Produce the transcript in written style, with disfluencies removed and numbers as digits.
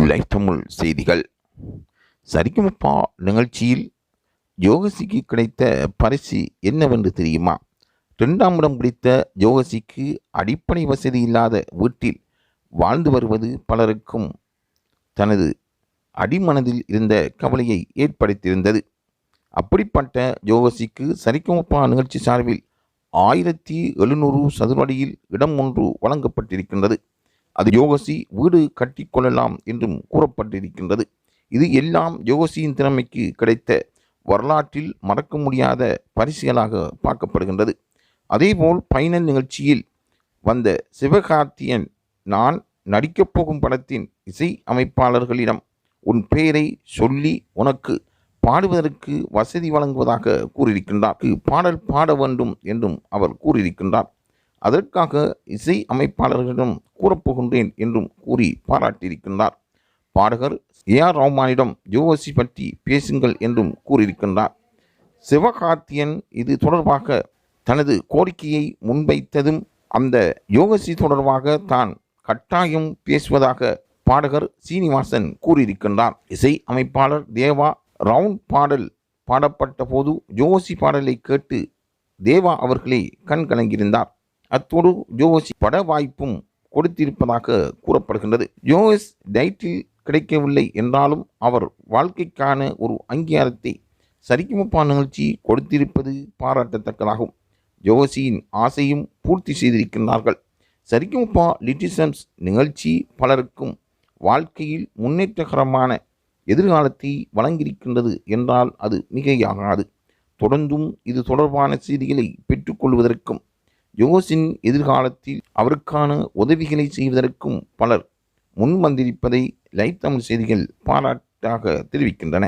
Live Tamil செய்திகள். சரிகமபா நிகழ்ச்சியில் யோகசிக்கு கிடைத்த பரிசு என்னவென்று தெரியுமா? 2ஆம் இடம் பிடித்த யோகசிக்கு அடிப்படை வசதி இல்லாத வீட்டில் வாழ்ந்து வருவது பலருக்கும் தனது அடிமனதில் இருந்த கவலையை ஏற்படுத்தியிருந்தது. அப்படிப்பட்ட யோகசிக்கு சரிகமபா நிகழ்ச்சி சார்பில் 1700 சதுர அடியில் இடம் ஒன்று வழங்கப்பட்டிருக்கின்றது. அது யோகசி வீடு கட்டிக்கொள்ளலாம் என்றும் கூறப்பட்டிருக்கின்றது. இது எல்லாம் யோகசியின் திறமைக்கு கிடைத்த வரலாற்றில் மறக்க முடியாத பரிசுகளாக பார்க்கப்படுகின்றது. அதேபோல் ஃபைனல் நிகழ்ச்சியில் வந்த சிவகார்த்தியன், நான் நடிக்கப் போகும் படத்தின் இசை அமைப்பாளர்களிடம் உன் பெயரை சொல்லி உனக்கு பாடுவதற்கு வசதி வழங்குவதாக கூறியிருக்கின்றார். பாடல் பாட வேண்டும் என்றும் அவர் கூறியிருக்கின்றார். அதற்காக இசை அமைப்பாளர்களிடம் கூறப்போகின்றேன் என்றும் கூறி பாராட்டியிருக்கின்றார். பாடகர் ஏஆர் ரஹ்மானிடம் யோகசி பற்றி பேசுங்கள் என்றும் கூறியிருக்கின்றார். சிவகார்த்தியன் இது தொடர்பாக தனது கோரிக்கையை முன்வைத்ததும் அந்த யோகசி தொடர்பாக தான் கட்டாயம் பேசுவதாக பாடகர் சீனிவாசன் கூறியிருக்கின்றார். இசை அமைப்பாளர் தேவா ரவுண்ட் பாடல் பாடப்பட்ட போது யோகசி பாடலை கேட்டு தேவா அவர்களே கண் கலங்கியிருந்தார். அத்தோடு யோகசி பட வாய்ப்பும் கொடுத்திருப்பதாக கூறப்படுகின்றது. யோகஸ் டைட்டில் கிடைக்கவில்லை என்றாலும் அவர் வாழ்க்கைக்கான ஒரு அங்கீகாரத்தை சரிகமபா நிகழ்ச்சி கொடுத்திருப்பது பாராட்டத்தக்கதாகும். யோகசியின் ஆசையும் பூர்த்தி செய்திருக்கின்றார்கள். சரிகமபா லிட்டிசம்ஸ் நிகழ்ச்சி பலருக்கும் வாழ்க்கையில் முன்னேற்றகரமான எதிர்காலத்தை வழங்கியிருக்கின்றது என்றால் அது மிகையாகாது. தொடர்ந்தும் இது தொடர்பான செய்திகளை பெற்றுக்கொள்வதற்கும் யோகசின் எதிர்காலத்தில் அவருக்கான உதவிகளை செய்வதற்கும் பலர் முன்வந்திருப்பதை லைவ் தமிழ் செய்திகள் பாராட்டாக தெரிவிக்கின்றன.